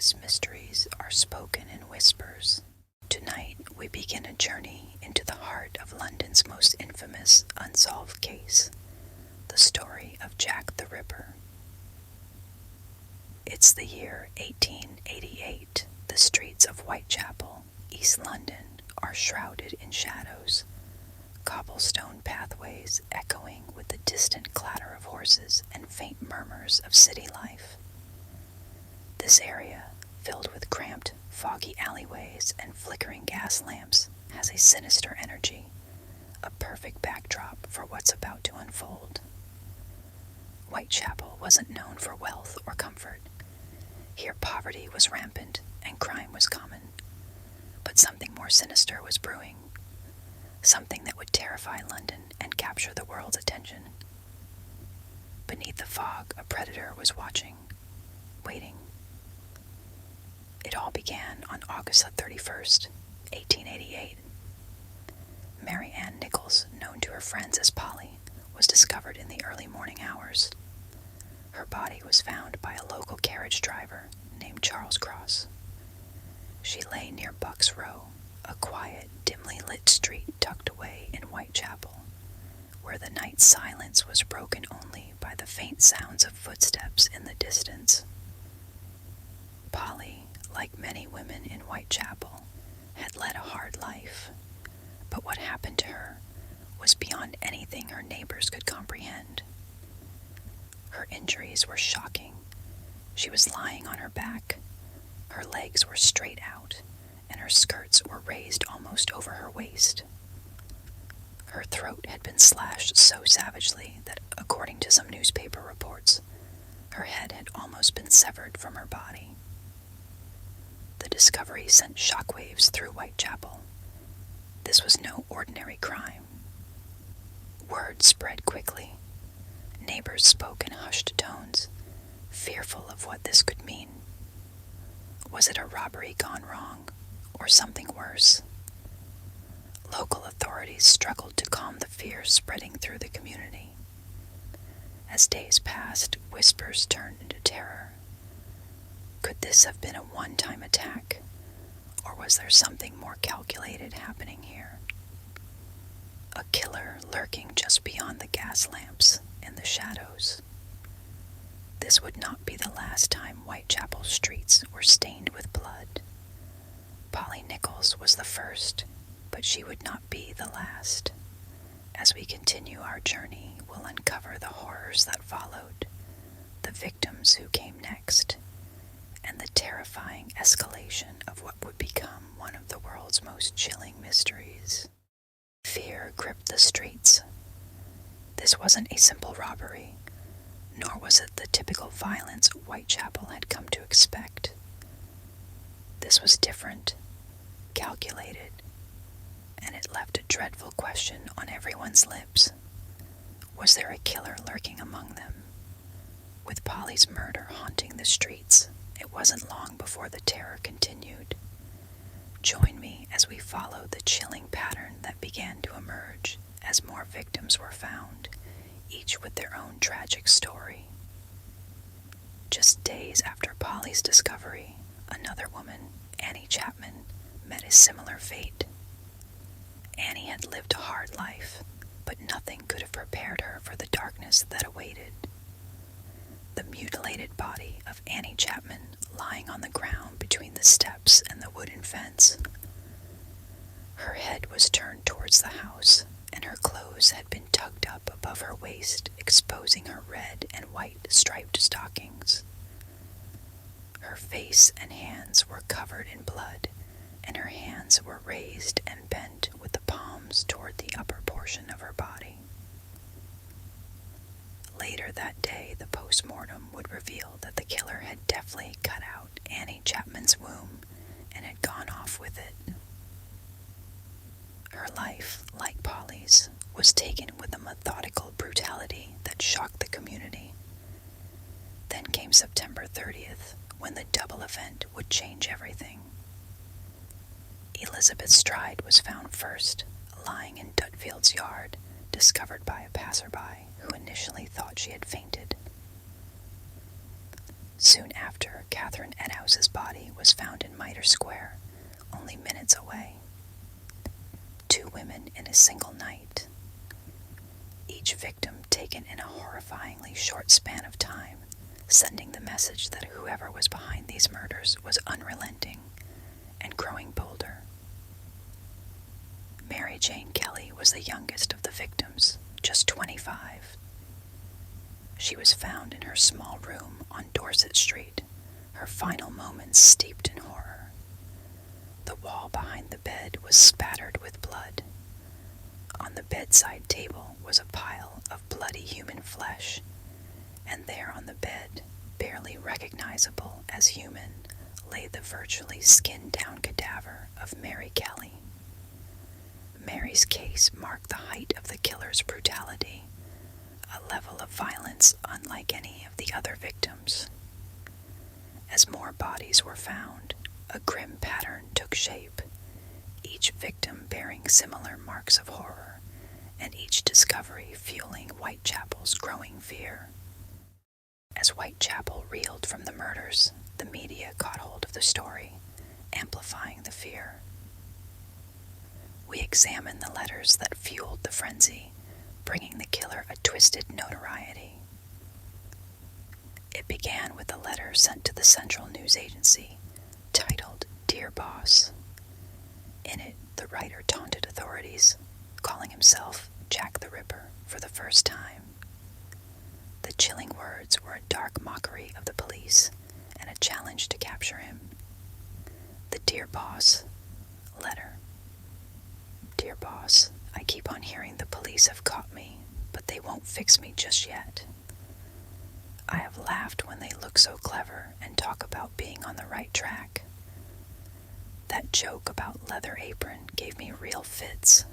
darkest mysteries are spoken in whispers. Tonight, we begin a journey into the heart of London's most infamous unsolved case, the story of Jack the Ripper. It's the year 1888. The streets of Whitechapel, East London, are shrouded in shadows, cobblestone pathways echoing with the distant clatter of horses and faint murmurs of city life. This area, filled with cramped, foggy alleyways and flickering gas lamps, has a sinister energy, a perfect backdrop for what's about to unfold. Whitechapel wasn't known for wealth or comfort. Here poverty was rampant and crime was common. But something more sinister was brewing, something that would terrify London and capture the world's attention. Beneath the fog, a predator was watching, waiting. It all began on August 31st, 1888. Mary Ann Nichols, known to her friends as Polly, was discovered in the early morning hours. Her body was found by a local carriage driver named Charles Cross. She lay near Buck's Row, a quiet, dimly lit street tucked away in Whitechapel, where the night silence was broken only by the faint sounds of footsteps in the distance. Polly, like many women in Whitechapel, had led a hard life, but what happened to her was beyond anything her neighbors could comprehend. Her injuries were shocking. She was lying on her back. Her legs were straight out, and her skirts were raised almost over her waist. Her throat had been slashed so savagely that, according to some newspaper reports, her head had almost been severed from her body. The discovery sent shockwaves through Whitechapel. This was no ordinary crime. Word spread quickly. Neighbors spoke in hushed tones, fearful of what this could mean. Was it a robbery gone wrong, or something worse? Local authorities struggled to calm the fear spreading through the community. As days passed, whispers turned into terror. Could this have been a one-time attack, or was there something more calculated happening here? A killer lurking just beyond the gas lamps in the shadows. This would not be the last time Whitechapel streets were stained with blood. Polly Nichols was the first, but she would not be the last. As we continue our journey, we'll uncover the horrors that followed, the victims who came next, and the terrifying escalation of what would become one of the world's most chilling mysteries. Fear gripped the streets. This wasn't a simple robbery, nor was it the typical violence Whitechapel had come to expect. This was different, calculated, and it left a dreadful question on everyone's lips. Was there a killer lurking among them? With Polly's murder haunting the streets, it wasn't long before the terror continued. Join me as we follow the chilling pattern that began to emerge as more victims were found, each with their own tragic story. Just days after Polly's discovery, another woman, Annie Chapman, met a similar fate. Annie had lived a hard life, but nothing could have prepared her for the darkness that awaited. The mutilated body of Annie Chapman lying on the ground between the steps and the wooden fence. Her head was turned towards the house, and her clothes had been tucked up above her waist, exposing her red and white striped stockings. Her face and hands were covered in blood, and her hands were raised and bent with the palms toward the upper portion of her body. Later that day, the post-mortem would reveal that the killer had deftly cut out Annie Chapman's womb and had gone off with it. Her life, like Polly's, was taken with a methodical brutality that shocked the community. Then came September 30th, when the double event would change everything. Elizabeth Stride was found first, lying in Dutfield's yard, discovered by a passerby who initially thought she had fainted. Soon after, after Catherine Edhouse's body was found in Mitre Square, only minutes away. 2 women in a single night. Each victim taken in a horrifyingly short span of time, sending the message that whoever was behind these murders was unrelenting and growing bolder. Mary Jane Kelly was the youngest of the victims, just 25. She was found in her small room on Dorset Street, her final moments steeped in horror. The wall behind the bed was spattered with blood. On the bedside table was a pile of bloody human flesh, and there on the bed, barely recognizable as human, lay the virtually skinned-down cadaver of Mary Kelly. Mary's case marked the height of the killer's brutality, a level of violence unlike any of the other victims. As more bodies were found, a grim pattern took shape, each victim bearing similar marks of horror, and each discovery fueling Whitechapel's growing fear. As Whitechapel reeled from the murders, the media caught hold of the story, amplifying the fear. We examined the letters that fueled the frenzy, bringing the killer a twisted notoriety. It began with a letter sent to the Central News Agency, titled Dear Boss. In it, the writer taunted authorities, calling himself Jack the Ripper for the first time. The chilling words were a dark mockery of the police and a challenge to capture him. The Dear Boss letter. Dear Boss, I keep on hearing the police have caught me, but they won't fix me just yet. I have laughed when they look so clever and talk about being on the right track. That joke about Leather Apron gave me real fits.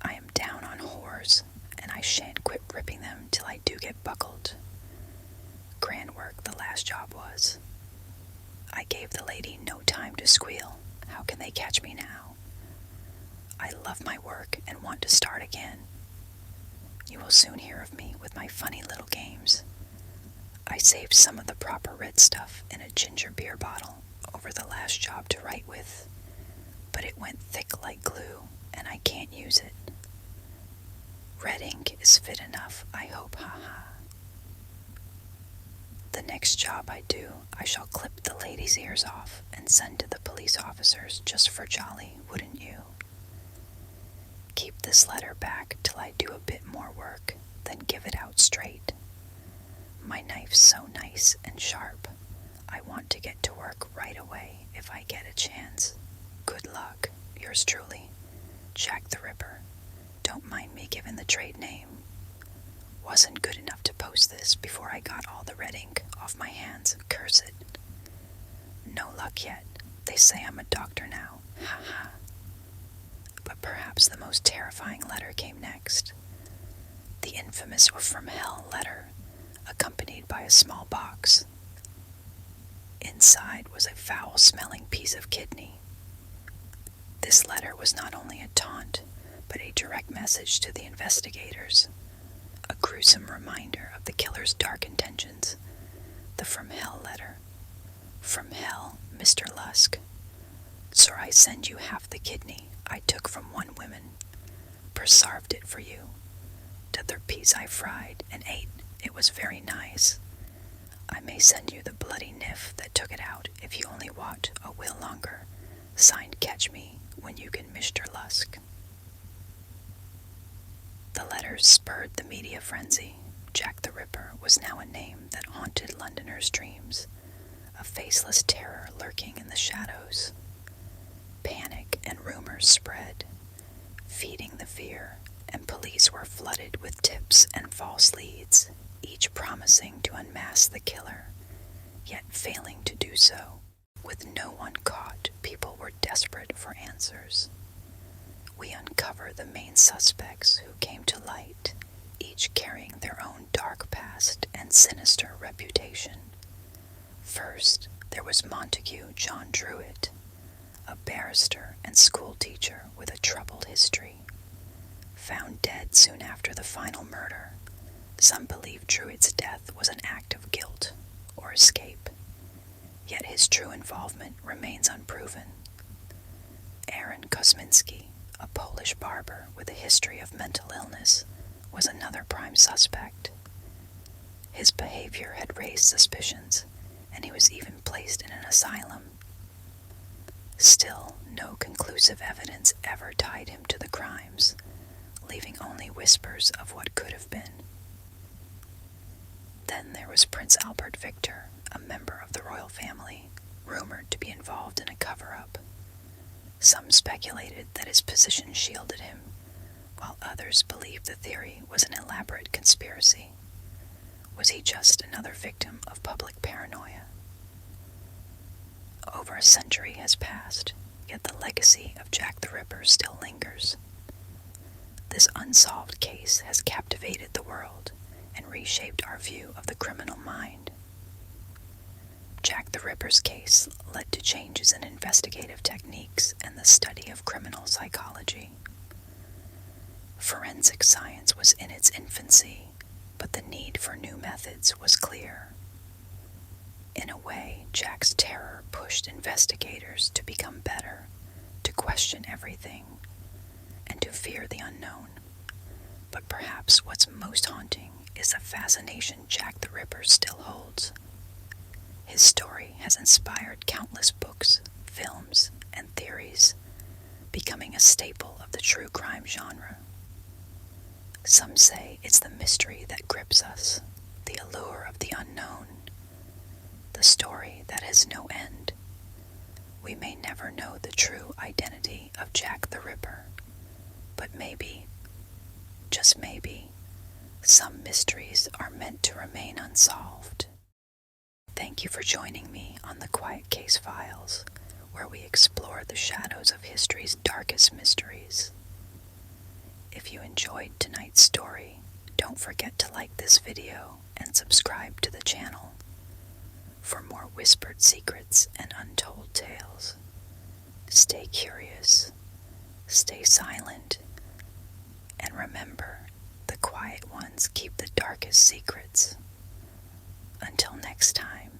I am down on whores, and I shan't quit ripping them till I do get buckled. Grand work the last job was. I gave the lady no time to squeal. How can they catch me now? I love my work and want to start again. You will soon hear of me with my funny little games. I saved some of the proper red stuff in a ginger beer bottle over the last job to write with, but it went thick like glue, and I can't use it. Red ink is fit enough, I hope, haha. The next job I do, I shall clip the lady's ears off and send to the police officers just for jolly, wouldn't you? Keep this letter back till I do a bit more work, then give it out straight. My knife's so nice and sharp. I want to get to work right away if I get a chance. Good luck. Yours truly, Jack the Ripper. Don't mind me giving the trade name. Wasn't good enough to post this before I got all the red ink off my hands, curse it. No luck yet. They say I'm a doctor now. Ha ha. But perhaps the most terrifying letter came next. The infamous From Hell letter, accompanied by a small box. Inside was a foul-smelling piece of kidney. This letter was not only a taunt, but a direct message to the investigators, a gruesome reminder of the killer's dark intentions. The From Hell letter. From hell, Mr. Lusk. Sir, I send you half the kidney I took from one woman. Preserved it for you. T'other piece I fried and ate. It was very nice. I may send you the bloody niff that took it out if you only want a will longer. Signed, Catch Me When You Can, Mr. Lusk. The letters spurred the media frenzy. Jack the Ripper was now a name that haunted Londoners' dreams, a faceless terror lurking in the shadows. Panic and rumors spread, feeding the fear, and police were flooded with tips and false leads, each promising to unmask the killer, yet failing to do so. With no one caught, people were desperate for answers. We uncover the main suspects who came to light, each carrying their own dark past and sinister reputation. First, there was Montague John Druitt, a barrister and school teacher with a troubled history. Found dead soon after the final murder, some believe Druitt's death was an act of guilt or escape. his true involvement remains unproven. Aaron Kosminski, a Polish barber with a history of mental illness, was another prime suspect. His behavior had raised suspicions, and he was even placed in an asylum. Still, no conclusive evidence ever tied him to the crimes, leaving only whispers of what could have been. Then there was Prince Albert Victor, a member of the royal family, rumored to be involved in a cover-up. Some speculated that his position shielded him, while others believed the theory was an elaborate conspiracy. Was he just another victim of public paranoia? Over a century has passed, yet the legacy of Jack the Ripper still lingers. This unsolved case has captivated the world and reshaped our view of the criminal mind. Jack the Ripper's case led to changes in investigative techniques and the study of criminal psychology. Forensic science was in its infancy, but the need for new methods was clear. In a way, Jack's terror pushed investigators to become better, to question everything, and to fear the unknown. But perhaps what's most haunting is the fascination Jack the Ripper still holds. His story has inspired countless books, films, and theories, becoming a staple of the true crime genre. Some say it's the mystery that grips us, the allure of the unknown, the story that has no end. We may never know the true identity of Jack the Ripper, but maybe, just maybe, some mysteries are meant to remain unsolved. Thank you for joining me on the Quiet Case Files, where we explore the shadows of history's darkest mysteries. If you enjoyed tonight's story, don't forget to like this video and subscribe to the channel for more whispered secrets and untold tales. Stay curious, stay silent, and remember, the quiet ones keep the darkest secrets. Until next time.